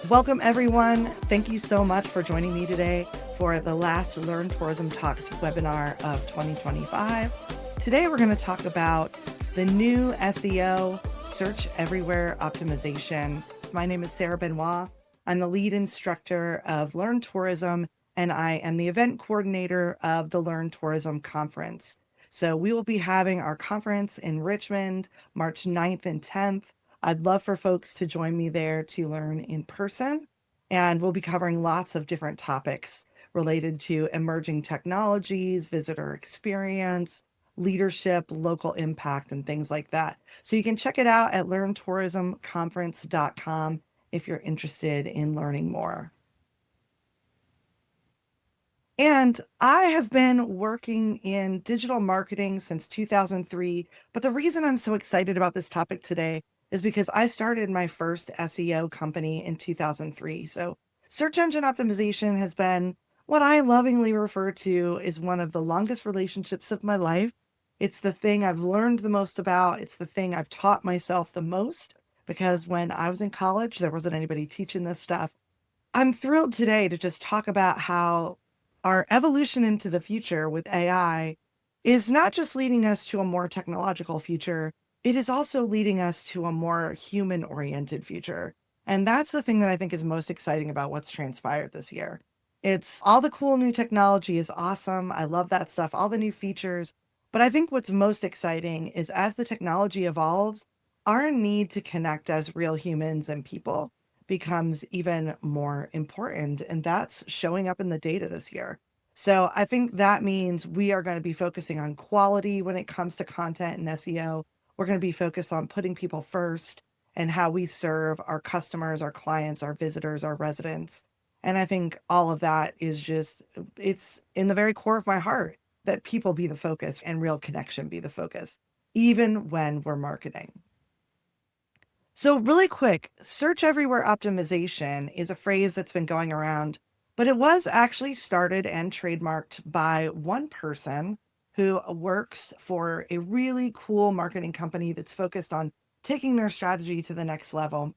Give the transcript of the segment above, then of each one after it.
Welcome, everyone. Thank you so much for joining me today for the last Learn Tourism Talks webinar of 2025. Today, we're going to talk about the new SEO, Search Everywhere Optimization. My name is Sarah Benoit. I'm the lead instructor of Learn Tourism, and I am the event coordinator of the Learn Tourism Conference. So we will be having our conference in Richmond, March 9th and 10th. I'd love for folks to join me there to learn in person. And we'll be covering lots of different topics related to emerging technologies, visitor experience, leadership, local impact, and things like that. So you can check it out at learntourismconference.com if you're interested in learning more. And I have been working in digital marketing since 2003. But the reason I'm so excited about this topic today is because I started my first SEO company in 2003. So search engine optimization has been what I lovingly refer to as one of the longest relationships of my life. It's the thing I've learned the most about. It's the thing I've taught myself the most because when I was in college, there wasn't anybody teaching this stuff. I'm thrilled today to just talk about how our evolution into the future with AI is not just leading us to a more technological future, it is also leading us to a more human oriented future. And that's the thing that I think is most exciting about what's transpired this year. It's all the cool new technology is awesome. I love that stuff, all the new features. But I think what's most exciting is as the technology evolves, our need to connect as real humans and people becomes even more important. And that's showing up in the data this year. So I think that means we are going to be focusing on quality when it comes to content and SEO. We're going to be focused on putting people first and how we serve our customers, our clients, our visitors, our residents. And I think all of that is just, it's in the very core of my heart that people be the focus and real connection be the focus, even when we're marketing. So, really quick, search everywhere optimization is a phrase that's been going around, but it was actually started and trademarked by one person who works for a really cool marketing company that's focused on taking their strategy to the next level.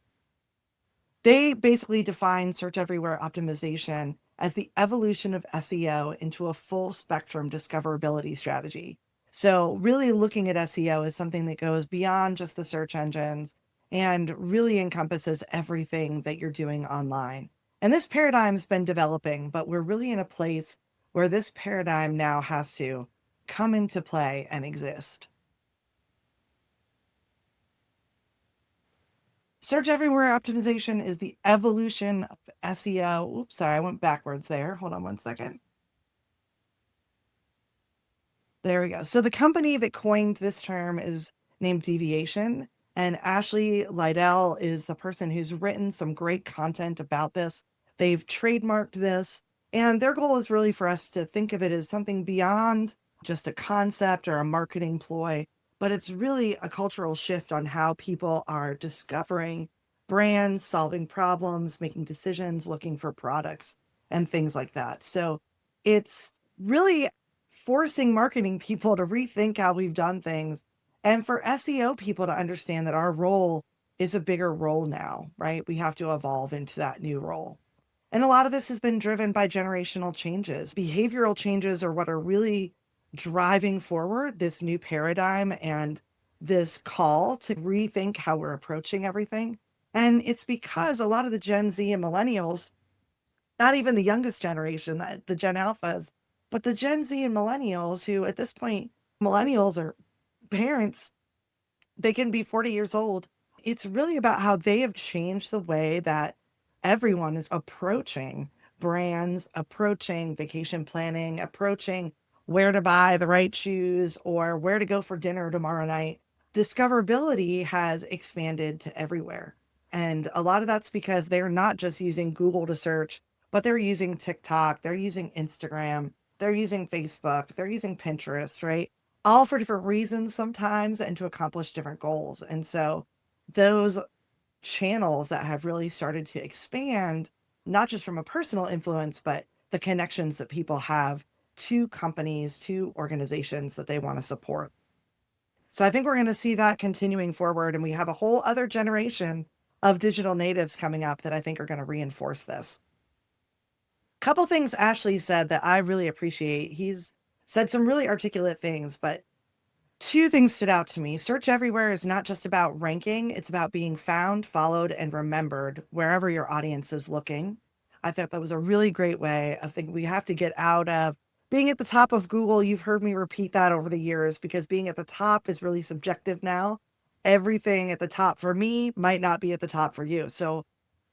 They basically define search everywhere optimization as the evolution of SEO into a full spectrum discoverability strategy. So, really looking at SEO as something that goes beyond just the search engines and really encompasses everything that you're doing online. And this paradigm's been developing, but we're really in a place where this paradigm now has to come into play and exist. Search everywhere optimization is the evolution of SEO. Oops, sorry, I went backwards there. Hold on one second. There we go. So the company that coined this term is named Deviation, and Ashley Lydell is the person who's written some great content about this. They've trademarked this, and their goal is really for us to think of it as something beyond just a concept or a marketing ploy, but it's really a cultural shift on how people are discovering brands, solving problems, making decisions, looking for products, and things like that. So it's really forcing marketing people to rethink how we've done things and for SEO people to understand that our role is a bigger role now, right? We have to evolve into that new role. And a lot of this has been driven by generational changes. Behavioral changes are what are really driving forward this new paradigm and this call to rethink how we're approaching everything. And it's because a lot of the Gen Z and millennials, not even the youngest generation, the Gen Alphas, but the Gen Z and millennials who at this point, millennials are parents, they can be 40 years old. It's really about how they have changed the way that everyone is approaching brands, approaching vacation planning, approaching where to buy the right shoes or where to go for dinner tomorrow night. Discoverability has expanded to everywhere. And a lot of that's because they're not just using Google to search, but they're using TikTok, they're using Instagram, they're using Facebook, they're using Pinterest, right? All for different reasons sometimes and to accomplish different goals. And so those channels that have really started to expand, not just from a personal influence, but the connections that people have to companies, to organizations that they want to support. So I think we're going to see that continuing forward. And we have a whole other generation of digital natives coming up that I think are going to reinforce this. Couple things Ashley said that I really appreciate. He's said some really articulate things, but two things stood out to me. Search everywhere is not just about ranking, it's about being found, followed, and remembered wherever your audience is looking. I thought that was a really great way. I think we have to get out of being at the top of Google. You've heard me repeat that over the years because being at the top is really subjective now. Everything at the top for me might not be at the top for you. So,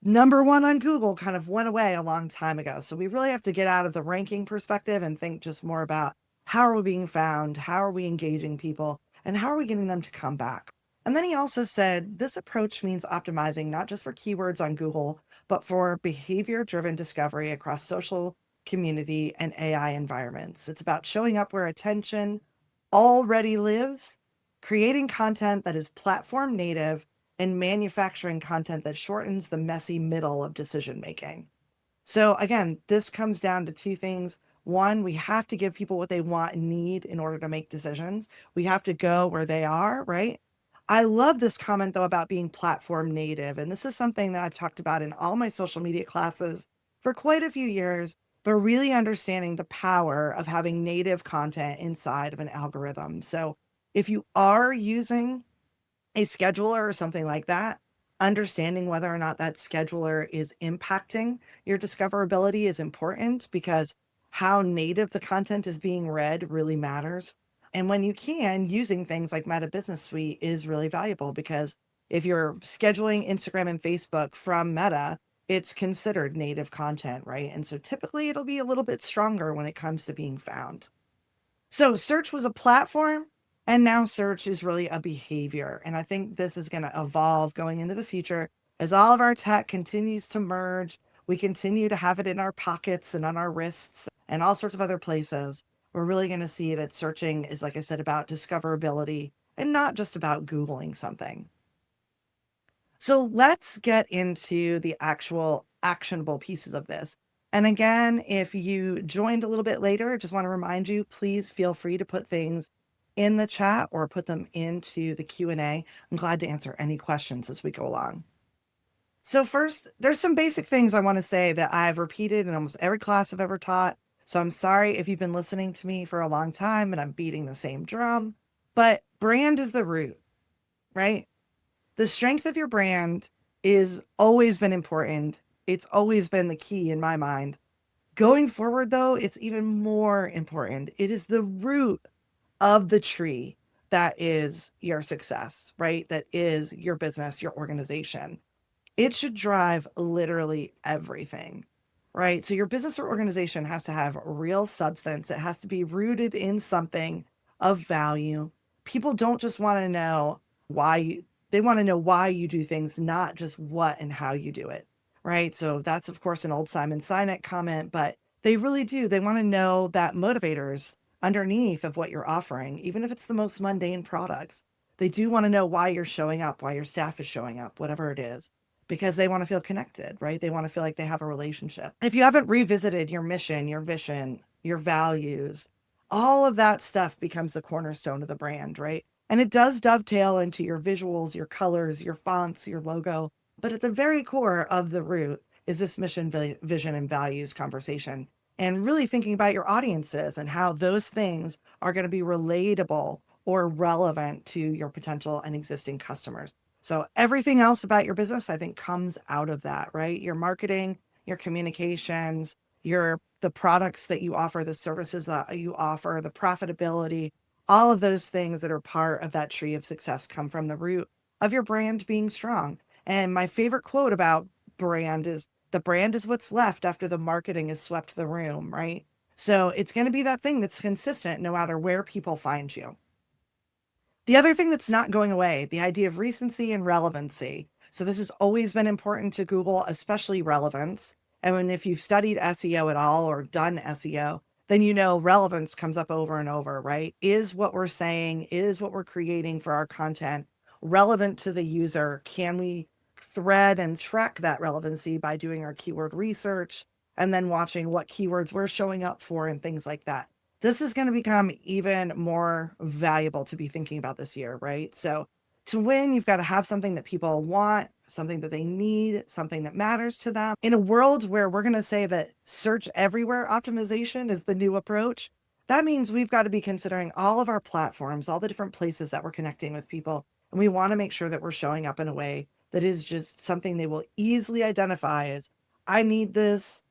number one on Google kind of went away a long time ago. So, we really have to get out of the ranking perspective and think just more about how are we being found? How are we engaging people? And how are we getting them to come back? And then he also said this approach means optimizing not just for keywords on Google, but for behavior driven discovery across social, community, and AI environments. It's about showing up where attention already lives, creating content that is platform native, and manufacturing content that shortens the messy middle of decision making. So again, this comes down to two things. One, we have to give people what they want and need in order to make decisions. We have to go where they are, right? I love this comment though about being platform native. And this is something that I've talked about in all my social media classes for quite a few years, but really understanding the power of having native content inside of an algorithm. So if you are using a scheduler or something like that, understanding whether or not that scheduler is impacting your discoverability is important because how native the content is being read really matters. And when you can, using things like Meta Business Suite is really valuable because if you're scheduling Instagram and Facebook from Meta, it's considered native content, right? And so typically it'll be a little bit stronger when it comes to being found. So search was a platform, and now search is really a behavior. And I think this is going to evolve going into the future as all of our tech continues to merge. We continue to have it in our pockets and on our wrists and all sorts of other places. We're really going to see that searching is, like I said, about discoverability and not just about Googling something. So let's get into the actual actionable pieces of this. And again, if you joined a little bit later, I just want to remind you, please feel free to put things in the chat or put them into the Q&A. I'm glad to answer any questions as we go along. So first, there's some basic things I want to say that I've repeated in almost every class I've ever taught. So I'm sorry if you've been listening to me for a long time and I'm beating the same drum, but brand is the root, right? The strength of your brand is always been important. It's always been the key in my mind. Going forward, though, it's even more important. It is the root of the tree that is your success, right? That is your business, your organization. It should drive literally everything, right? So your business or organization has to have real substance. It has to be rooted in something of value. People don't just want to know they want to know why you do things, not just what and how you do it, right? So that's of course an old Simon Sinek comment, but they really do. They want to know that motivators underneath of what you're offering, even if it's the most mundane products. They do want to know why you're showing up, why your staff is showing up, whatever it is, because they want to feel connected, right? They want to feel like they have a relationship. If you haven't revisited your mission, your vision, your values, all of that stuff becomes the cornerstone of the brand, right? And it does dovetail into your visuals, your colors, your fonts, your logo. But at the very core of the root is this mission, vision, and values conversation. And really thinking about your audiences and how those things are going to be relatable or relevant to your potential and existing customers. So everything else about your business, I think, comes out of that, right? Your marketing, your communications, the products that you offer, the services that you offer, the profitability, all of those things that are part of that tree of success come from the root of your brand being strong. And my favorite quote about brand is the brand is what's left after the marketing has swept the room, right? So it's going to be that thing that's consistent no matter where people find you. The other thing that's not going away, the idea of recency and relevancy. So this has always been important to Google, especially relevance. And when, if you've studied SEO at all or done SEO, then you know relevance comes up over and over, right? Is what we're saying, is what we're creating for our content relevant to the user? Can we thread and track that relevancy by doing our keyword research and then watching what keywords we're showing up for and things like that? This is going to become even more valuable to be thinking about this year, right? So To win, you've got to have something that people want, something that they need, something that matters to them. In a world where we're going to say that search everywhere optimization is the new approach, that means we've got to be considering all of our platforms, all the different places that we're connecting with people. And we want to make sure that we're showing up in a way that is just something they will easily identify as, I need this.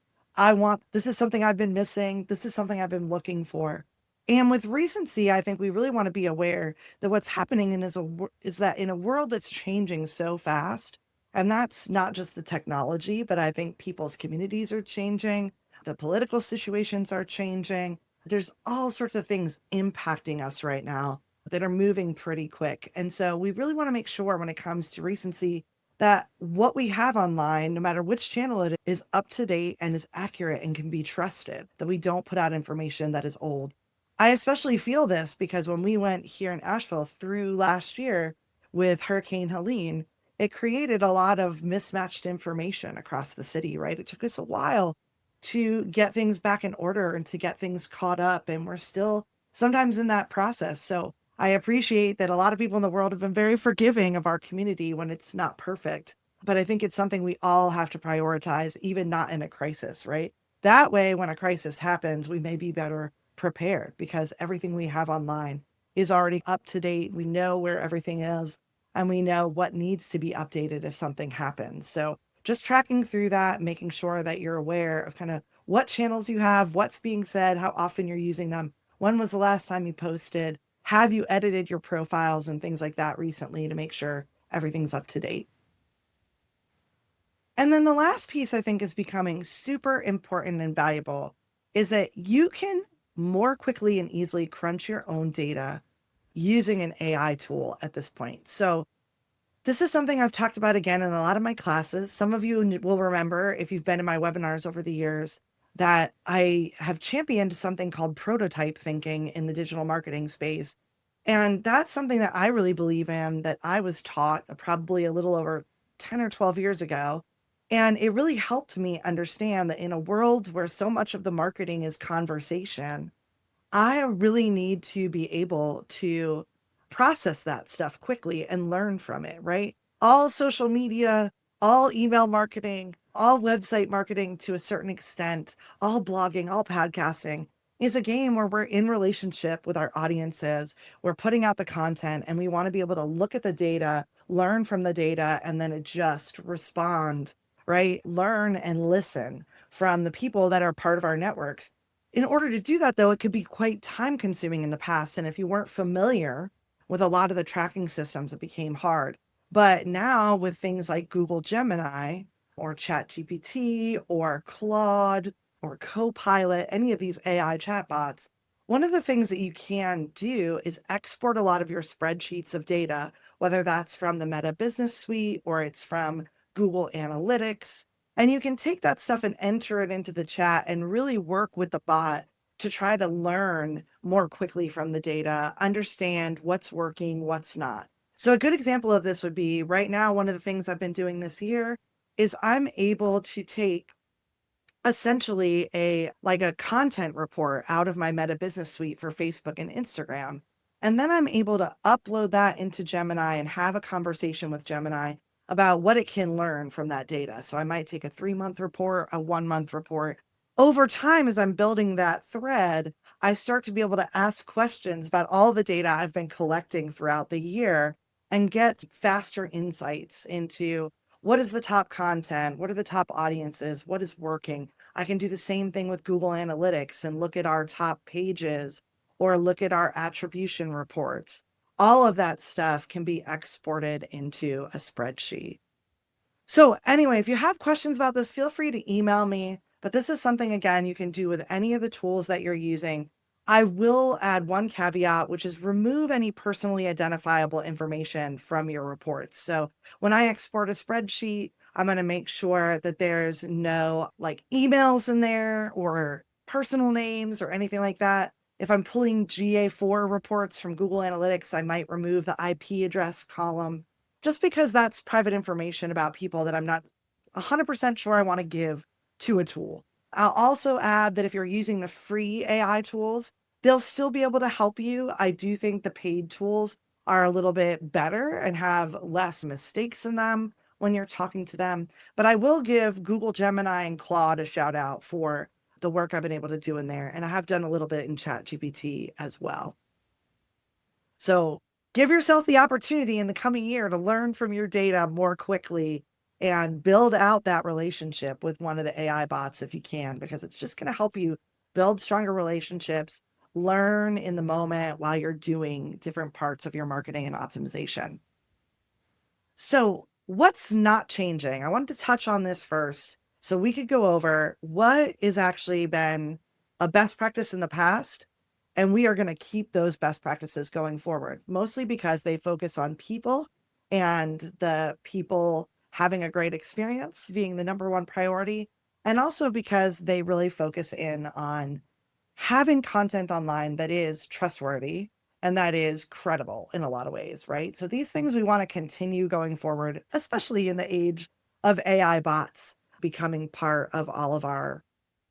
This is something I've been missing. This is something I've been looking for. And with recency, I think we really want to be aware that what's happening is that in a world that's changing so fast, and that's not just the technology, but I think people's communities are changing, the political situations are changing. There's all sorts of things impacting us right now that are moving pretty quick. And so we really want to make sure when it comes to recency that what we have online, no matter which channel it is up to date and is accurate and can be trusted, that we don't put out information that is old. I especially feel this because when we went here in Asheville through last year with Hurricane Helene, it created a lot of mismatched information across the city, right? It took us a while to get things back in order and to get things caught up. And we're still sometimes in that process. So I appreciate that a lot of people in the world have been very forgiving of our community when it's not perfect. But I think it's something we all have to prioritize, even not in a crisis, right? That way, when a crisis happens, we may be better prepared because everything we have online is already up to date. We know where everything is and we know what needs to be updated if something happens. So just tracking through that, making sure that you're aware of kind of what channels you have, what's being said, how often you're using them. When was the last time you posted? Have you edited your profiles and things like that recently to make sure everything's up to date? And then the last piece I think is becoming super important and valuable is that you can more quickly and easily crunch your own data using an AI tool at this point. So this is something I've talked about again in a lot of my classes. Some of you will remember if you've been in my webinars over the years that I have championed something called prototype thinking in the digital marketing space. And that's something that I really believe in, that I was taught probably a little over 10 or 12 years ago. And it really helped me understand that in a world where so much of the marketing is conversation, I really need to be able to process that stuff quickly and learn from it, right? All social media, all email marketing, all website marketing to a certain extent, all blogging, all podcasting is a game where we're in relationship with our audiences. We're putting out the content and we want to be able to look at the data, learn from the data, and then adjust, respond, right? Learn and listen from the people that are part of our networks. In order to do that, though, it could be quite time consuming in the past. And if you weren't familiar with a lot of the tracking systems, it became hard. But now with things like Google Gemini or ChatGPT or Claude or Copilot, any of these AI chatbots, one of the things that you can do is export a lot of your spreadsheets of data, whether that's from the Meta Business Suite or it's from Google Analytics, and you can take that stuff and enter it into the chat and really work with the bot to try to learn more quickly from the data, understand what's working, what's not. So a good example of this would be right now, one of the things I've been doing this year is I'm able to take essentially a content report out of my Meta Business Suite for Facebook and Instagram. And then I'm able to upload that into Gemini and have a conversation with Gemini about what it can learn from that data. So I might take a 3-month report, a 1-month report. Over time, as I'm building that thread, I start to be able to ask questions about all the data I've been collecting throughout the year and get faster insights into what is the top content, what are the top audiences, what is working. I can do the same thing with Google Analytics and look at our top pages or look at our attribution reports. All of that stuff can be exported into a spreadsheet. So anyway, if you have questions about this, feel free to email me. But this is something, again, you can do with any of the tools that you're using. I will add one caveat, which is remove any personally identifiable information from your reports. So when I export a spreadsheet, I'm going to make sure that there's no like emails in there or personal names or anything like that. If I'm pulling GA4 reports from Google Analytics, I might remove the IP address column just because that's private information about people that I'm not 100% sure I want to give to a tool. I'll also add that if you're using the free AI tools, they'll still be able to help you. I do think the paid tools are a little bit better and have less mistakes in them when you're talking to them. But I will give Google Gemini and Claude a shout out for the work I've been able to do in there. And I have done a little bit in ChatGPT as well. So give yourself the opportunity in the coming year to learn from your data more quickly and build out that relationship with one of the AI bots if you can, because it's just going to help you build stronger relationships, learn in the moment while you're doing different parts of your marketing and optimization. So, what's not changing? I wanted to touch on this first so we could go over what has actually been a best practice in the past. And we are going to keep those best practices going forward, mostly because they focus on people and the people having a great experience being the number one priority. And also because they really focus in on having content online that is trustworthy and that is credible in a lot of ways, right? So these things we want to continue going forward, especially in the age of AI bots becoming part of all of our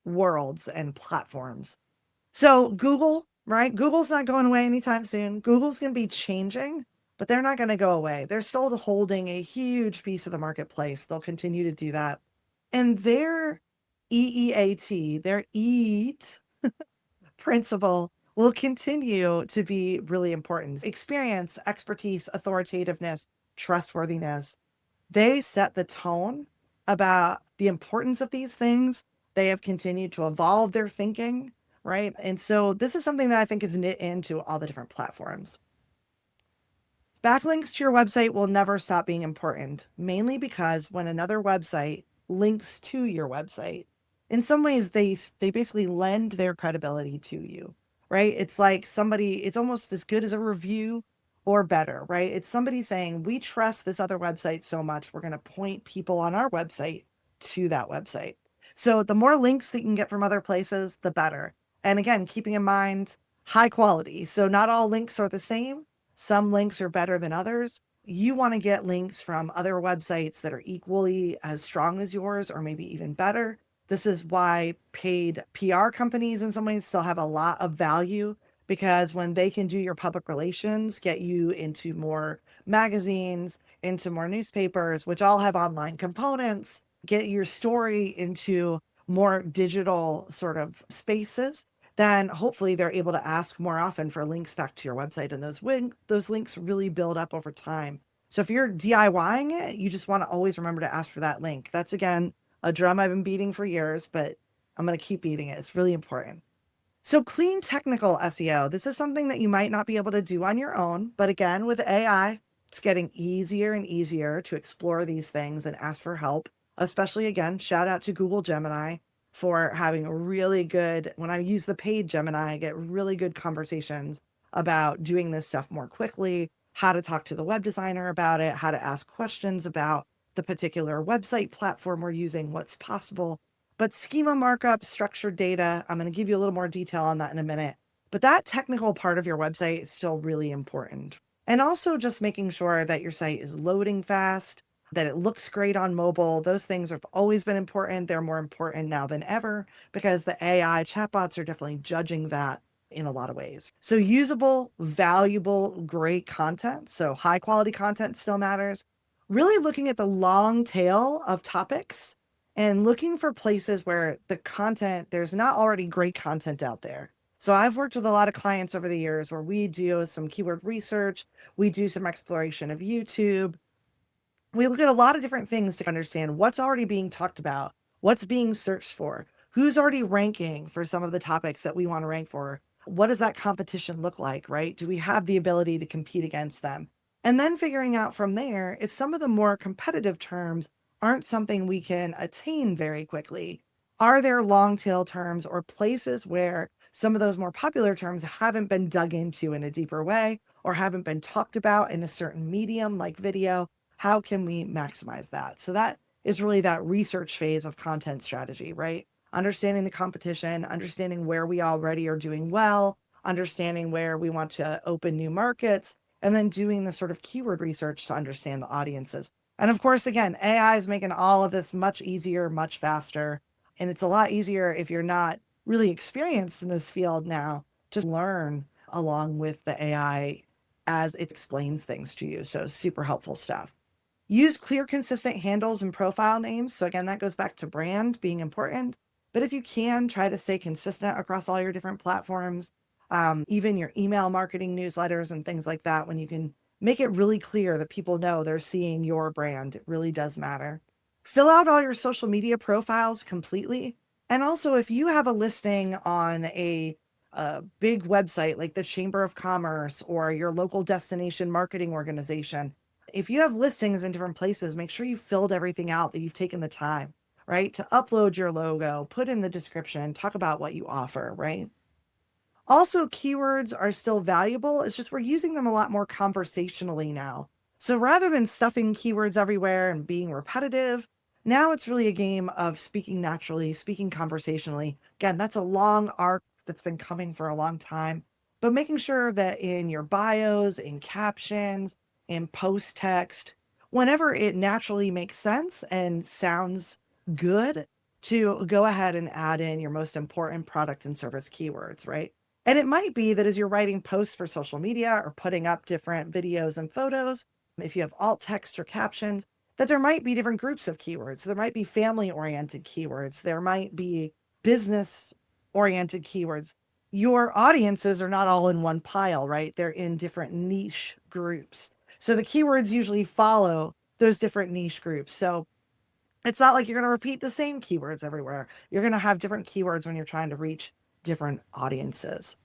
worlds and platforms. So Google, right? Google's not going away anytime soon. Google's going to be changing, but they're not going to go away. They're still holding a huge piece of the marketplace. They'll continue to do that. And their their EAT principle will continue to be really important. Experience, expertise, authoritativeness, trustworthiness. They set the tone about the importance of these things. They have continued to evolve their thinking, right? And so this is something that I think is knit into all the different platforms. Backlinks to your website will never stop being important, mainly because when another website links to your website, in some ways they basically lend their credibility to you, right? It's like somebody, it's almost as good as a review or better, right? It's somebody saying, "We trust this other website so much, we're going to point people on our website to that website." So the more links that you can get from other places, the better. And again, keeping in mind high quality. So not all links are the same. Some links are better than others. You want to get links from other websites that are equally as strong as yours, or maybe even better. This is why paid PR companies in some ways still have a lot of value, because when they can do your public relations, get you into more magazines, into more newspapers, which all have online components, get your story into more digital sort of spaces, then hopefully they're able to ask more often for links back to your website. And those links really build up over time. So if you're DIYing it, you just want to always remember to ask for that link. That's again a drum I've been beating for years, but I'm going to keep beating it. It's really important. So clean technical SEO. This is something that you might not be able to do on your own, but again, with AI, it's getting easier and easier to explore these things and ask for help. Especially again, shout out to Google Gemini for having a really good, when I use the paid Gemini, I get really good conversations about doing this stuff more quickly, how to talk to the web designer about it, how to ask questions about the particular website platform we're using, what's possible. But schema markup, structured data, I'm going to give you a little more detail on that in a minute. But that technical part of your website is still really important. And also just making sure that your site is loading fast, that it looks great on mobile. Those things have always been important. They're more important now than ever because the AI chatbots are definitely judging that in a lot of ways. So usable, valuable, great content. So high quality content still matters. Really looking at the long tail of topics and looking for places where the content, there's not already great content out there. So I've worked with a lot of clients over the years where we do some keyword research, we do some exploration of YouTube, we look at a lot of different things to understand what's already being talked about, what's being searched for, who's already ranking for some of the topics that we want to rank for. What does that competition look like, right? Do we have the ability to compete against them? And then figuring out from there if some of the more competitive terms aren't something we can attain very quickly. Are there long tail terms or places where some of those more popular terms haven't been dug into in a deeper way or haven't been talked about in a certain medium like video? How can we maximize that? So that is really that research phase of content strategy, right? Understanding the competition, understanding where we already are doing well, understanding where we want to open new markets, and then doing the sort of keyword research to understand the audiences. And of course, again, AI is making all of this much easier, much faster. And it's a lot easier if you're not really experienced in this field now to learn along with the AI as it explains things to you. So super helpful stuff. Use clear, consistent handles and profile names. So again, that goes back to brand being important. But if you can, try to stay consistent across all your different platforms, even your email marketing newsletters and things like that, when you can make it really clear that people know they're seeing your brand, it really does matter. Fill out all your social media profiles completely. And also, if you have a listing on a big website like the Chamber of Commerce or your local destination marketing organization, if you have listings in different places, make sure you filled everything out, that you've taken the time, right, to upload your logo, put in the description, talk about what you offer, right? Also, keywords are still valuable. It's just we're using them a lot more conversationally now. So rather than stuffing keywords everywhere and being repetitive, now it's really a game of speaking naturally, speaking conversationally. Again, that's a long arc that's been coming for a long time, but making sure that in your bios, in captions, in post text, whenever it naturally makes sense and sounds good, to go ahead and add in your most important product and service keywords, right? And it might be that as you're writing posts for social media or putting up different videos and photos, if you have alt text or captions, that there might be different groups of keywords. There might be family oriented keywords. There might be business oriented keywords. Your audiences are not all in one pile, right? They're in different niche groups. So the keywords usually follow those different niche groups. So it's not like you're going to repeat the same keywords everywhere. You're going to have different keywords when you're trying to reach different audiences.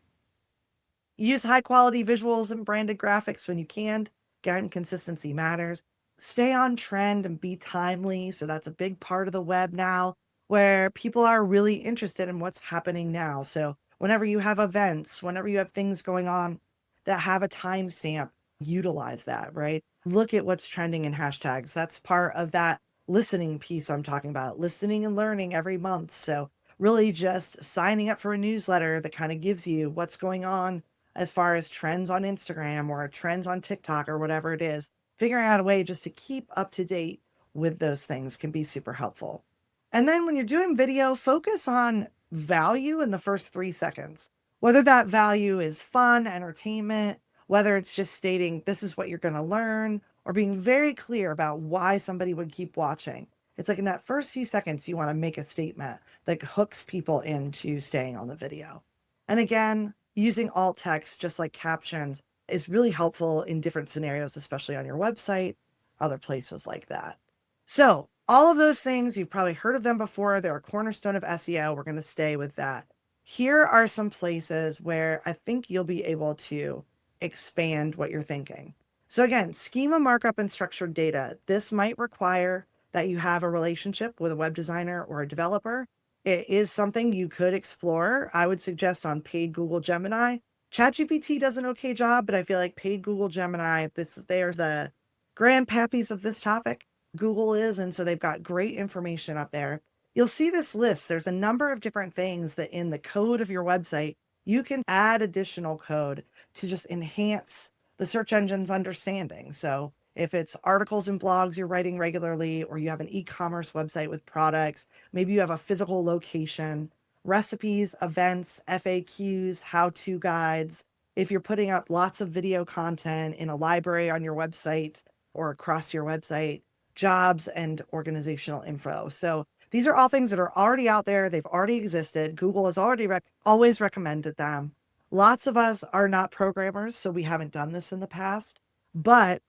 Use high quality visuals and branded graphics when you can. Again, consistency matters. Stay on trend and be timely. So that's a big part of the web now, where people are really interested in what's happening now. So whenever you have events, whenever you have things going on that have a timestamp, utilize that, right? Look at what's trending in hashtags. That's part of that listening piece I'm talking about, listening and learning every month. So really just signing up for a newsletter that kind of gives you what's going on as far as trends on Instagram or trends on TikTok or whatever it is. Figuring out a way just to keep up to date with those things can be super helpful. And then when you're doing video, focus on value in the first 3 seconds. Whether that value is fun, entertainment, whether it's just stating this is what you're going to learn, or being very clear about why somebody would keep watching. It's like in that first few seconds, you want to make a statement that hooks people into staying on the video. And again, using alt text, just like captions, is really helpful in different scenarios, especially on your website, other places like that. So, all of those things, you've probably heard of them before. They're a cornerstone of SEO. We're going to stay with that. Here are some places where I think you'll be able to expand what you're thinking. So again, schema markup and structured data. This might require that you have a relationship with a web designer or a developer. It is something you could explore. I would suggest on paid Google Gemini. ChatGPT does an okay job, but I feel like paid Google Gemini, they're the grandpappies of this topic. Google is, and so they've got great information up there. You'll see this list. There's a number of different things that in the code of your website, you can add additional code to just enhance the search engine's understanding. So if it's articles and blogs you're writing regularly, or you have an e-commerce website with products, maybe you have a physical location, recipes, events, FAQs, how-to guides. If you're putting up lots of video content in a library on your website or across your website, jobs and organizational info. So these are all things that are already out there. They've already existed. Google has already always recommended them. Lots of us are not programmers, so we haven't done this in the past, but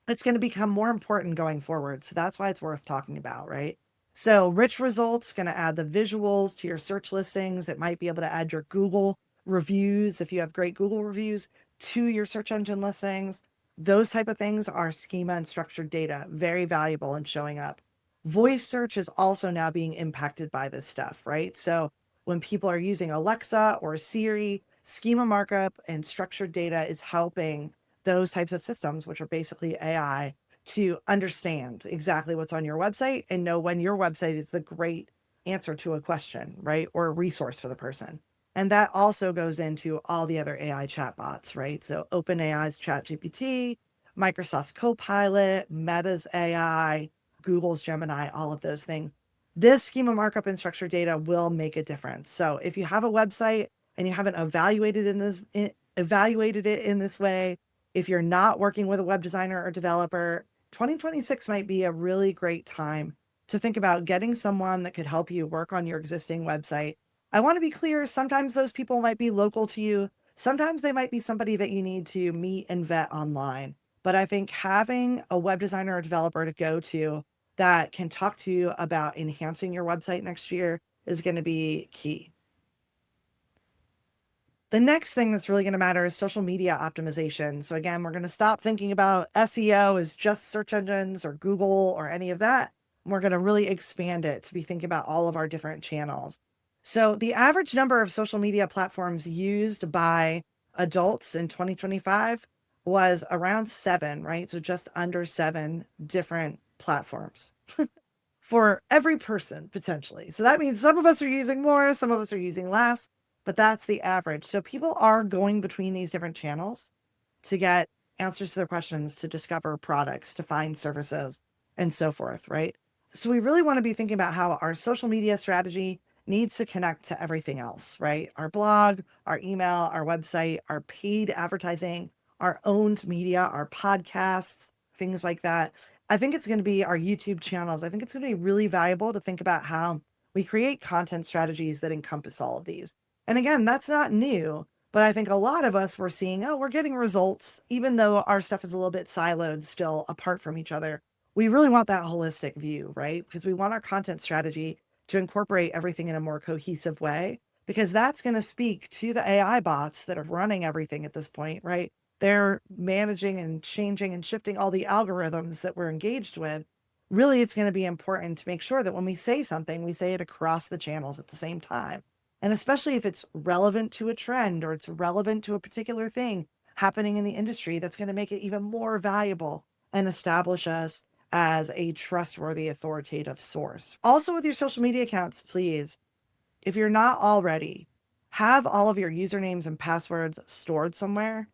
it's going to become more important going forward. So that's why it's worth talking about, right? So rich results, going to add the visuals to your search listings. It might be able to add your Google reviews, if you have great Google reviews, to your search engine listings. Those type of things are schema and structured data, very valuable in showing up. Voice search is also now being impacted by this stuff, right? So when people are using Alexa or Siri, schema markup and structured data is helping those types of systems, which are basically AI, to understand exactly what's on your website and know when your website is the great answer to a question, right? Or a resource for the person. And that also goes into all the other AI chatbots, right? So OpenAI's ChatGPT, Microsoft's Copilot, Meta's AI, Google's Gemini, all of those things. This schema markup and structured data will make a difference. So if you have a website and you haven't evaluated it in this way, If you're not working with a web designer or developer, 2026 might be a really great time to think about getting someone that could help you work on your existing website. I want to be clear, sometimes those people might be local to you. Sometimes they might be somebody that you need to meet and vet online. But I think having a web designer or developer to go to that can talk to you about enhancing your website next year is going to be key. The next thing that's really going to matter is social media optimization. So, again, we're going to stop thinking about SEO as just search engines or Google or any of that. We're going to really expand it to be thinking about all of our different channels. So, the average number of social media platforms used by adults in 2025 was around seven, right? So, just under seven different platforms for every person potentially. So that means some of us are using more, some of us are using less, but that's the average. So people are going between these different channels to get answers to their questions, to discover products, to find services, and so forth, right? So we really want to be thinking about how our social media strategy needs to connect to everything else, right? Our blog, our email, our website, our paid advertising, our owned media, our podcasts, things like that. I think it's going to be our YouTube channels. I think it's going to be really valuable to think about how we create content strategies that encompass all of these. And again, that's not new, but I think a lot of us were seeing, oh, we're getting results, even though our stuff is a little bit siloed still apart from each other. We really want that holistic view, right? Because we want our content strategy to incorporate everything in a more cohesive way, because that's going to speak to the AI bots that are running everything at this point, right? They're managing and changing and shifting all the algorithms that we're engaged with. Really, it's going to be important to make sure that when we say something, we say it across the channels at the same time. And especially if it's relevant to a trend or it's relevant to a particular thing happening in the industry, that's going to make it even more valuable and establish us as a trustworthy, authoritative source. Also, with your social media accounts, please, if you're not already, have all of your usernames and passwords stored somewhere.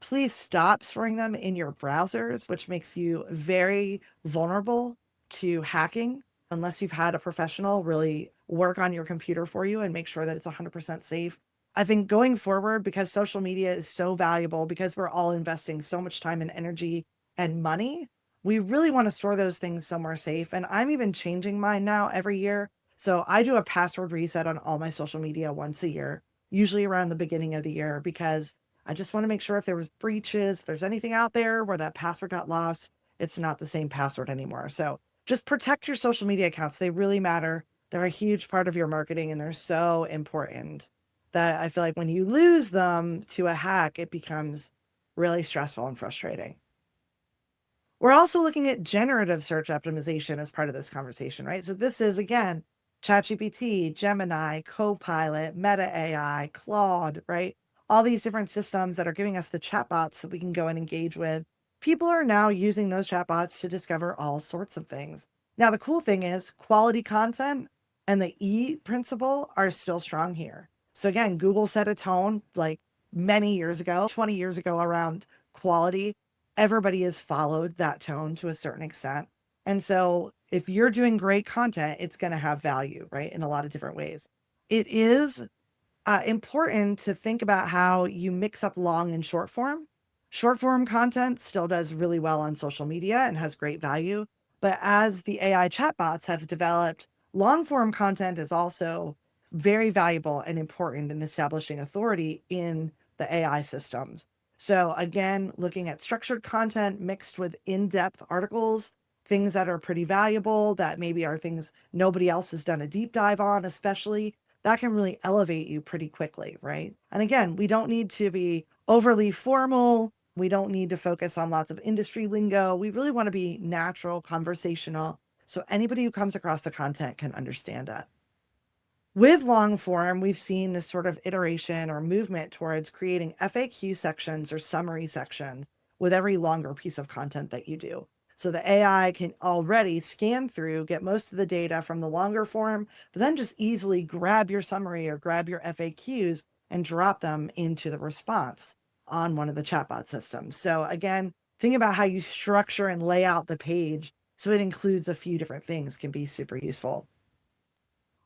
Please stop storing them in your browsers, which makes you very vulnerable to hacking unless you've had a professional really work on your computer for you and make sure that it's 100% safe. I think going forward, because social media is so valuable, because we're all investing so much time and energy and money, we really want to store those things somewhere safe. And I'm even changing mine now every year. So I do a password reset on all my social media once a year, usually around the beginning of the year, because I just want to make sure if there was breaches, if there's anything out there where that password got lost, it's not the same password anymore. So just protect your social media accounts. They really matter. They're a huge part of your marketing and they're so important that I feel like when you lose them to a hack, it becomes really stressful and frustrating. We're also looking at generative search optimization as part of this conversation, right? So this is, again, ChatGPT, Gemini, Copilot, Meta AI, Claude, right? All these different systems that are giving us the chatbots that we can go and engage with. People are now using those chatbots to discover all sorts of things. Now, the cool thing is quality content and the E principle are still strong here. So again, Google set a tone like many years ago, 20 years ago, around quality. Everybody has followed that tone to a certain extent. And so if you're doing great content, it's going to have value, right? In a lot of different ways. It is important to think about how you mix up long and short form. Short form content still does really well on social media and has great value. But as the AI chatbots have developed, long form content is also very valuable and important in establishing authority in the AI systems. So, again, looking at structured content mixed with in depth articles, things that are pretty valuable, that maybe are things nobody else has done a deep dive on, especially that can really elevate you pretty quickly, right? And again, we don't need to be overly formal. We don't need to focus on lots of industry lingo. We really want to be natural, conversational, so anybody who comes across the content can understand it. With long form, we've seen this sort of iteration or movement towards creating FAQ sections or summary sections with every longer piece of content that you do. So the AI can already scan through, get most of the data from the longer form, but then just easily grab your summary or grab your FAQs and drop them into the response on one of the chatbot systems. So again, think about how you structure and lay out the page so it includes a few different things can be super useful.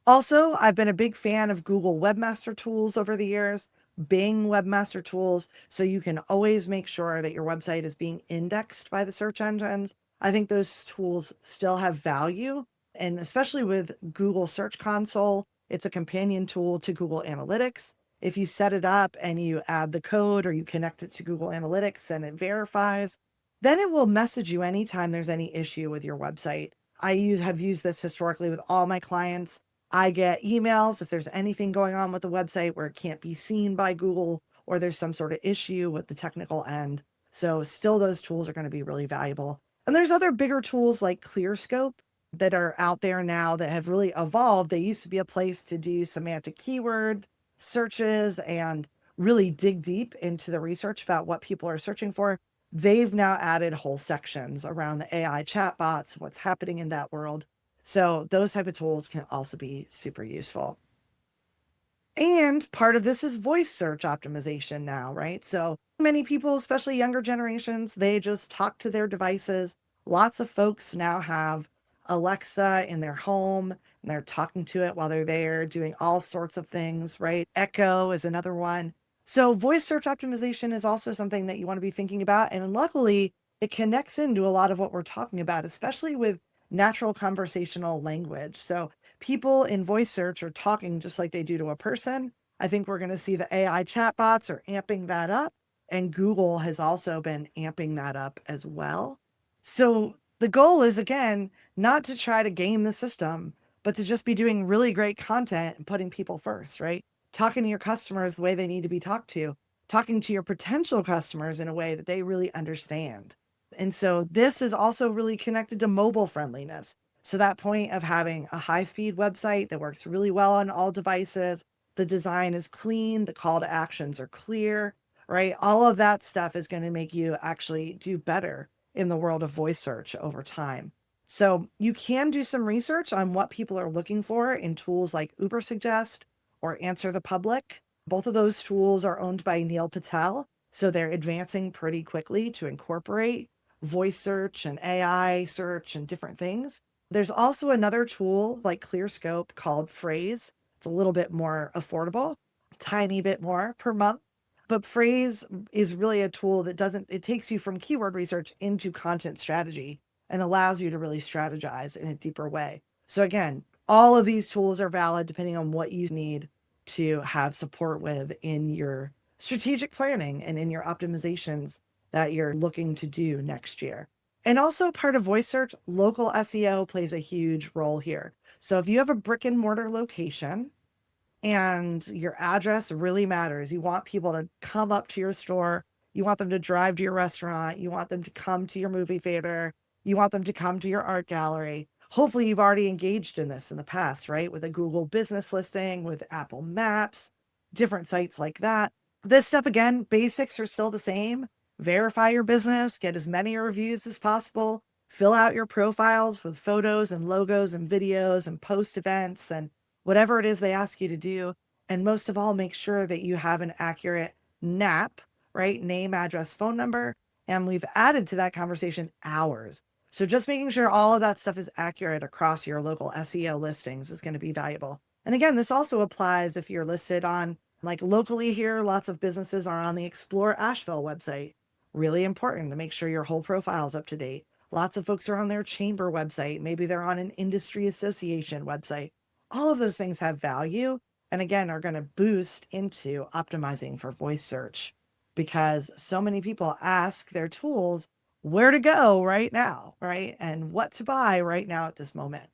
Also, I've been a big fan of Google Webmaster Tools over the years. Bing webmaster tools, so you can always make sure that your website is being indexed by the search engines. I think those tools still have value. And especially with Google Search Console, it's a companion tool to Google Analytics. If you set it up and you add the code or you connect it to Google Analytics and it verifies, then it will message you anytime there's any issue with your website. Have used this historically with all my clients. I get emails if there's anything going on with the website where it can't be seen by Google or there's some sort of issue with the technical end. So still those tools are going to be really valuable. And there's other bigger tools like ClearScope that are out there now that have really evolved. They used to be a place to do semantic keyword searches and really dig deep into the research about what people are searching for. They've now added whole sections around the AI chatbots, what's happening in that world. So those type of tools can also be super useful. And part of this is voice search optimization now, right? So many people, especially younger generations, they just talk to their devices. Lots of folks now have Alexa in their home and they're talking to it while they're there doing all sorts of things, right? Echo is another one. So voice search optimization is also something that you want to be thinking about. And luckily, it connects into a lot of what we're talking about, especially with natural conversational language. So people in voice search are talking just like they do to a person. I think we're going to see the AI chatbots are amping that up, and Google has also been amping that up as well. So the goal is, again, not to try to game the system, but to just be doing really great content and putting people first, right? Talking to your customers the way they need to be talked to, talking to your potential customers in a way that they really understand. And so this is also really connected to mobile friendliness. So that point of having a high-speed website that works really well on all devices, the design is clean, the call to actions are clear, right? All of that stuff is going to make you actually do better in the world of voice search over time. So you can do some research on what people are looking for in tools like Ubersuggest or Answer the Public. Both of those tools are owned by Neil Patel, so they're advancing pretty quickly to incorporate voice search and AI search and different things. There's also another tool like ClearScope called Phrase. It's a little bit more affordable, tiny bit more per month. But Phrase is really a tool that it takes you from keyword research into content strategy and allows you to really strategize in a deeper way. So again, all of these tools are valid depending on what you need to have support with in your strategic planning and in your optimizations that you're looking to do next year. And also part of voice search, local SEO plays a huge role here. So if you have a brick and mortar location and your address really matters, you want people to come up to your store, you want them to drive to your restaurant, you want them to come to your movie theater, you want them to come to your art gallery. Hopefully you've already engaged in this in the past, right? With a Google business listing, with Apple Maps, different sites like that. This stuff, again, basics are still the same. Verify your business, get as many reviews as possible, fill out your profiles with photos and logos and videos and post events and whatever it is they ask you to do. And most of all, make sure that you have an accurate NAP, right? Name, address, phone number. And we've added to that conversation hours. So just making sure all of that stuff is accurate across your local SEO listings is going to be valuable. And again, this also applies if you're listed on, like locally here, lots of businesses are on the Explore Asheville website. Really important to make sure your whole profile is up to date. Lots of folks are on their chamber website. Maybe they're on an industry association website. All of those things have value and again are going to boost into optimizing for voice search because so many people ask their tools where to go right now, right? And what to buy right now at this moment.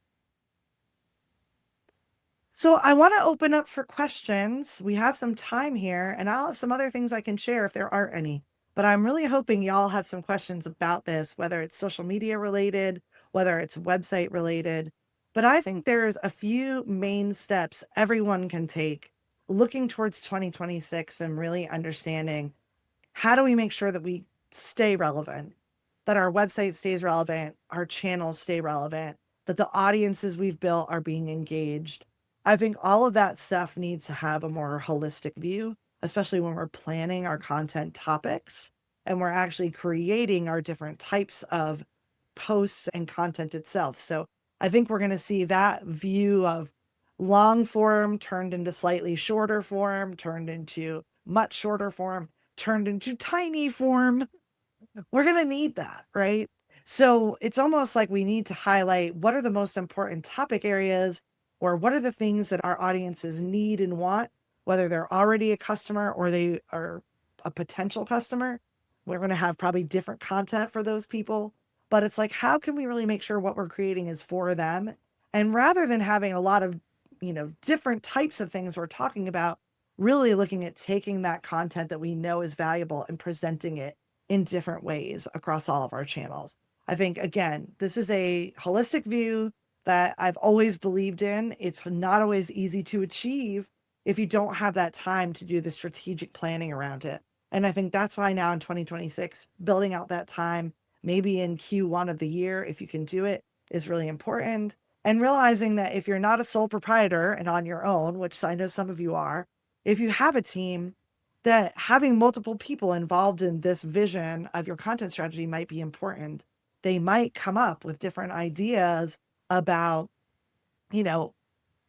So I want to open up for questions. We have some time here, and I'll have some other things I can share if there are any. But I'm really hoping y'all have some questions about this, whether it's social media related, whether it's website related. But I think there's a few main steps everyone can take looking towards 2026 and really understanding how do we make sure that we stay relevant, that our website stays relevant, our channels stay relevant, that the audiences we've built are being engaged. I think all of that stuff needs to have a more holistic view, especially when we're planning our content topics and we're actually creating our different types of posts and content itself. So I think we're going to see that view of long form turned into slightly shorter form, turned into much shorter form turned into tiny form, we're going to need that, right? So it's almost like we need to highlight what are the most important topic areas or what are the things that our audiences need and want, whether they're already a customer or they are a potential customer. We're going to have probably different content for those people, but it's like, how can we really make sure what we're creating is for them? And rather than having a lot of, different types of things we're talking about, really looking at taking that content that we know is valuable and presenting it in different ways across all of our channels. I think, again, this is a holistic view that I've always believed in. It's not always easy to achieve if you don't have that time to do the strategic planning around it. And I think that's why now in 2026, building out that time, maybe in Q1 of the year, if you can do it, is really important. And realizing that if you're not a sole proprietor and on your own, which I know some of you are, if you have a team, that having multiple people involved in this vision of your content strategy might be important. They might come up with different ideas about, you know,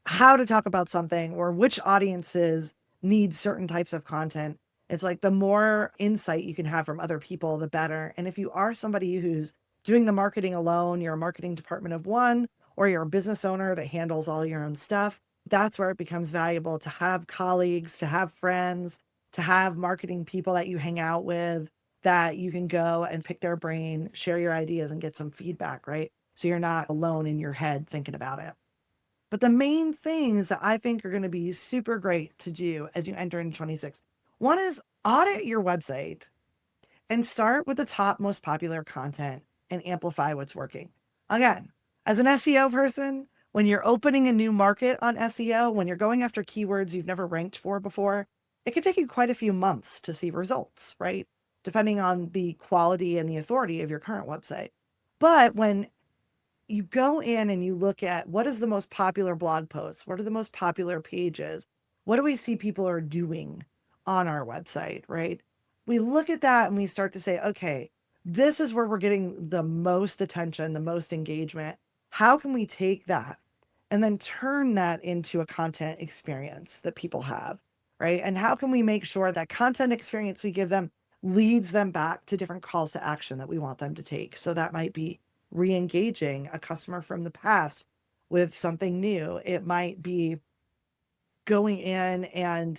how to talk about something or which audiences need certain types of content. It's like the more insight you can have from other people, the better. And if you are somebody who's doing the marketing alone, you're a marketing department of one, or you're a business owner that handles all your own stuff, that's where it becomes valuable to have colleagues, to have friends, to have marketing people that you hang out with that you can go and pick their brain, share your ideas, and get some feedback, right? So you're not alone in your head thinking about it. But the main things that I think are going to be super great to do as you enter into 26, one is audit your website and start with the top most popular content and amplify what's working. Again, as an SEO person, when you're opening a new market on SEO, when you're going after keywords you've never ranked for before, it can take you quite a few months to see results, right? Depending on the quality and the authority of your current website. But when you go in and you look at what is the most popular blog posts, what are the most popular pages, what do we see people are doing on our website, right? We look at that and we start to say, okay, this is where we're getting the most attention, the most engagement. How can we take that and then turn that into a content experience that people have, right? And how can we make sure that content experience we give them leads them back to different calls to action that we want them to take? So that might be re-engaging a customer from the past with something new. It might be going in and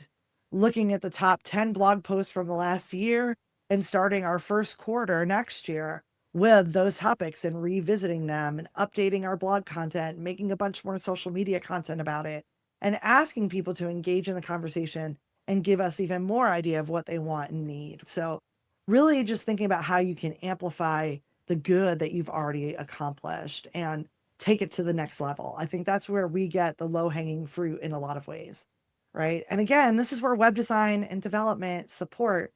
looking at the top 10 blog posts from the last year and starting our first quarter next year with those topics and revisiting them and updating our blog content, making a bunch more social media content about it, and asking people to engage in the conversation and give us even more idea of what they want and need. So really just thinking about how you can amplify the good that you've already accomplished and take it to the next level. I think that's where we get the low hanging fruit in a lot of ways, right? And again, this is where web design and development support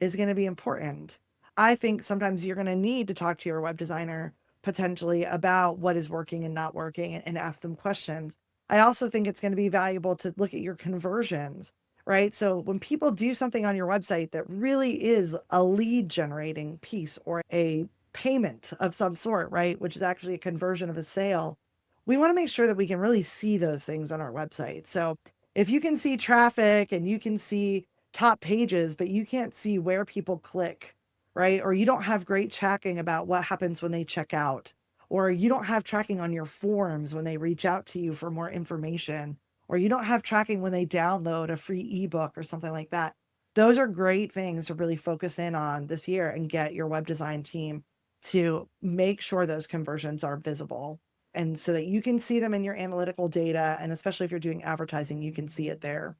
is going to be important. I think sometimes you're going to need to talk to your web designer potentially about what is working and not working and ask them questions. I also think it's going to be valuable to look at your conversions, right? So when people do something on your website that really is a lead generating piece or a payment of some sort, right? Which is actually a conversion of a sale. We want to make sure that we can really see those things on our website. So if you can see traffic and you can see top pages, but you can't see where people click, right? Or you don't have great tracking about what happens when they check out, or you don't have tracking on your forms when they reach out to you for more information, or you don't have tracking when they download a free ebook or something like that. Those are great things to really focus in on this year and get your web design team to make sure those conversions are visible and so that you can see them in your analytical data. And especially if you're doing advertising, you can see it there.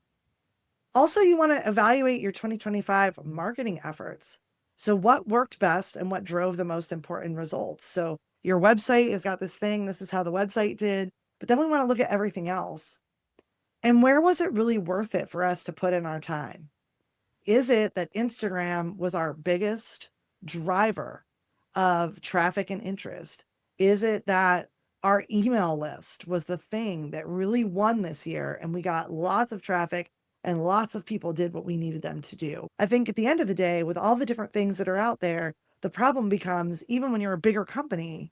Also, you want to evaluate your 2025 marketing efforts. So what worked best and what drove the most important results? So your website has got this thing, this is how the website did, but then we want to look at everything else. And where was it really worth it for us to put in our time? Is it that Instagram was our biggest driver of traffic and interest? Is it that our email list was the thing that really won this year and we got lots of traffic and lots of people did what we needed them to do? I think at the end of the day, with all the different things that are out there, the problem becomes, even when you're a bigger company,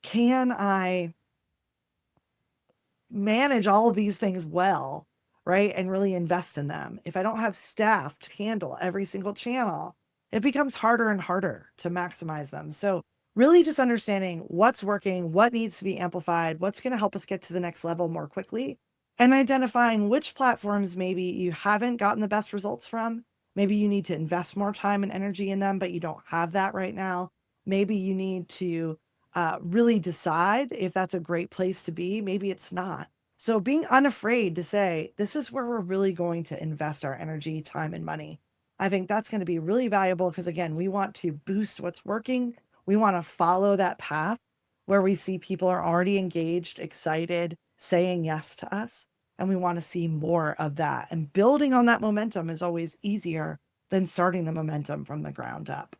can I manage all of these things well, right? And really invest in them. If I don't have staff to handle every single channel, it becomes harder and harder to maximize them. So, really just understanding what's working, what needs to be amplified, what's going to help us get to the next level more quickly, and identifying which platforms maybe you haven't gotten the best results from. Maybe you need to invest more time and energy in them, but you don't have that right now. Maybe you need to really decide if that's a great place to be. Maybe it's not. So being unafraid to say, this is where we're really going to invest our energy, time, and money. I think that's going to be really valuable because, again, we want to boost what's working. We want to follow that path where we see people are already engaged, excited, saying yes to us. And we want to see more of that. And building on that momentum is always easier than starting the momentum from the ground up.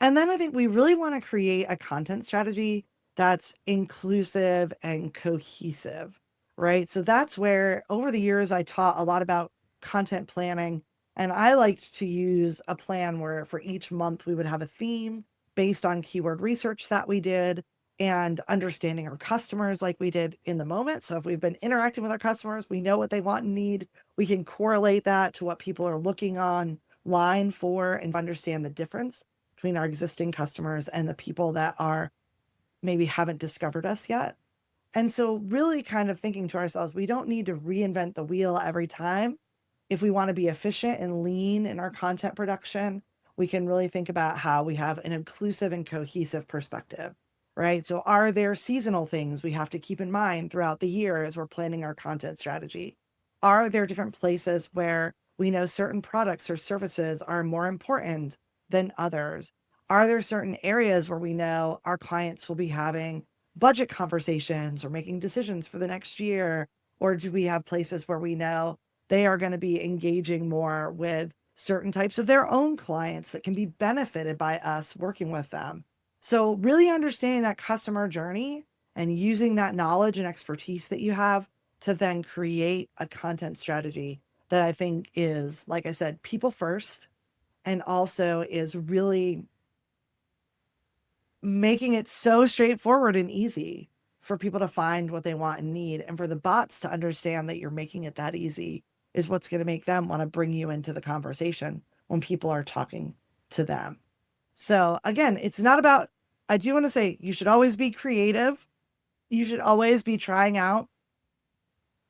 And then I think we really want to create a content strategy that's inclusive and cohesive, right? So that's where over the years I taught a lot about content planning. And I liked to use a plan where for each month we would have a theme based on keyword research that we did and understanding our customers like we did in the moment. So if we've been interacting with our customers, we know what they want and need. We can correlate that to what people are looking online for and understand the difference between our existing customers and the people that are maybe haven't discovered us yet. And so really kind of thinking to ourselves, we don't need to reinvent the wheel every time. If we want to be efficient and lean in our content production, we can really think about how we have an inclusive and cohesive perspective, right? So are there seasonal things we have to keep in mind throughout the year as we're planning our content strategy? Are there different places where we know certain products or services are more important than others? Are there certain areas where we know our clients will be having budget conversations or making decisions for the next year? Or do we have places where we know they are going to be engaging more with certain types of their own clients that can be benefited by us working with them? So, really understanding that customer journey and using that knowledge and expertise that you have to then create a content strategy that I think is, like I said, people first and also is really making it so straightforward and easy for people to find what they want and need. And for the bots to understand that you're making it that easy is what's going to make them want to bring you into the conversation when people are talking to them. So again, it's not about, I do want to say you should always be creative. You should always be trying out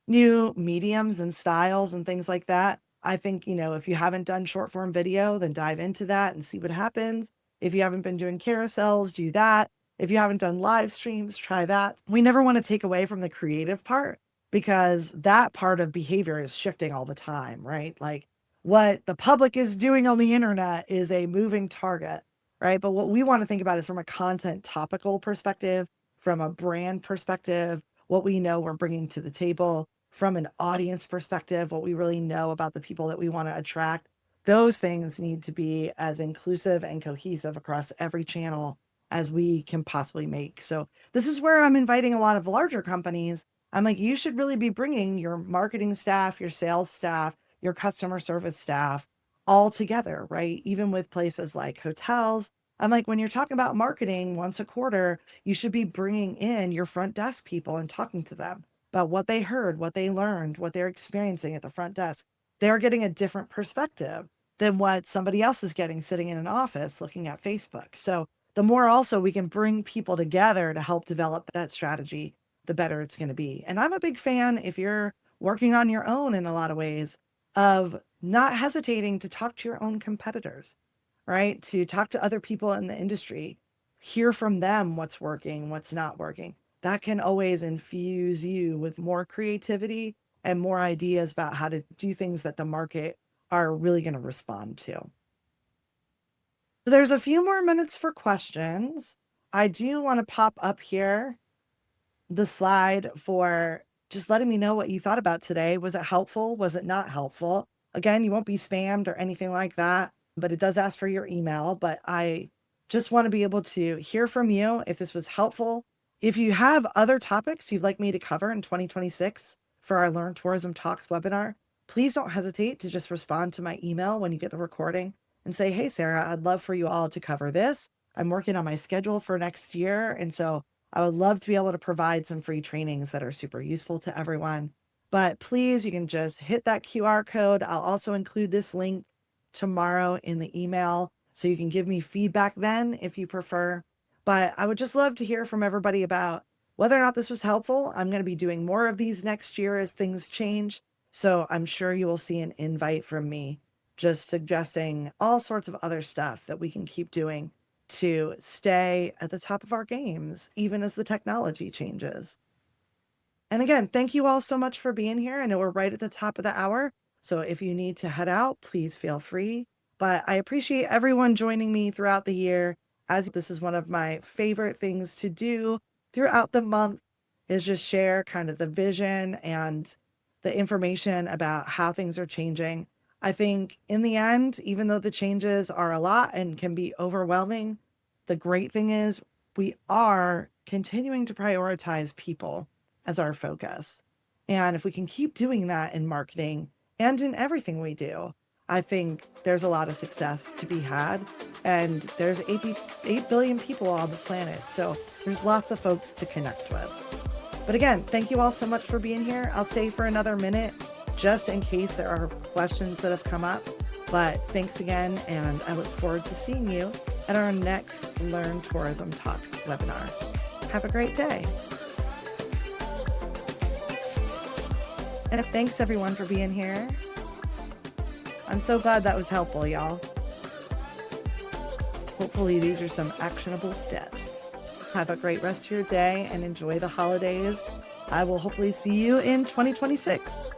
new mediums and styles and things like that. I think, if you haven't done short form video, then dive into that and see what happens. If you haven't been doing carousels, do that. If you haven't done live streams, try that. We never want to take away from the creative part because that part of behavior is shifting all the time, right? Like what the public is doing on the internet is a moving target, right? But what we want to think about is from a content topical perspective, from a brand perspective, what we know we're bringing to the table from an audience perspective, what we really know about the people that we want to attract. Those things need to be as inclusive and cohesive across every channel as we can possibly make. So this is where I'm inviting a lot of larger companies. I'm like, you should really be bringing your marketing staff, your sales staff, your customer service staff all together, right? Even with places like hotels. I'm like, when you're talking about marketing once a quarter, you should be bringing in your front desk people and talking to them about what they heard, what they learned, what they're experiencing at the front desk. They're getting a different perspective than what somebody else is getting sitting in an office looking at Facebook. So the more also we can bring people together to help develop that strategy, the better it's going to be. And I'm a big fan, if you're working on your own in a lot of ways, of not hesitating to talk to your own competitors, right? To talk to other people in the industry, hear from them what's working, what's not working. That can always infuse you with more creativity and more ideas about how to do things that the market are really going to respond to. So there's a few more minutes for questions. I do want to pop up here the slide for just letting me know what you thought about today. Was it helpful? Was it not helpful? Again, you won't be spammed or anything like that, but it does ask for your email. But I just want to be able to hear from you if this was helpful. If you have other topics you'd like me to cover in 2026 for our Learn Tourism Talks webinar, please don't hesitate to just respond to my email when you get the recording and say, hey, Sarah, I'd love for you all to cover this. I'm working on my schedule for next year. And so I would love to be able to provide some free trainings that are super useful to everyone. But please, you can just hit that QR code. I'll also include this link tomorrow in the email so you can give me feedback then if you prefer. But I would just love to hear from everybody about whether or not this was helpful. I'm going to be doing more of these next year as things change. So I'm sure you will see an invite from me just suggesting all sorts of other stuff that we can keep doing to stay at the top of our games, even as the technology changes. And again, thank you all so much for being here. I know we're right at the top of the hour. So if you need to head out, please feel free. But I appreciate everyone joining me throughout the year, as this is one of my favorite things to do throughout the month, is just share kind of the vision and the information about how things are changing. I think in the end, even though the changes are a lot and can be overwhelming, the great thing is we are continuing to prioritize people as our focus. And if we can keep doing that in marketing and in everything we do, I think there's a lot of success to be had. And there's 8 billion people on the planet. So there's lots of folks to connect with. But again, thank you all so much for being here. I'll stay for another minute just in case there are questions that have come up. But thanks again. And I look forward to seeing you at our next Learn Tourism Talks webinar. Have a great day. And thanks everyone for being here. I'm so glad that was helpful, y'all. Hopefully these are some actionable steps. Have a great rest of your day and enjoy the holidays. I will hopefully see you in 2026.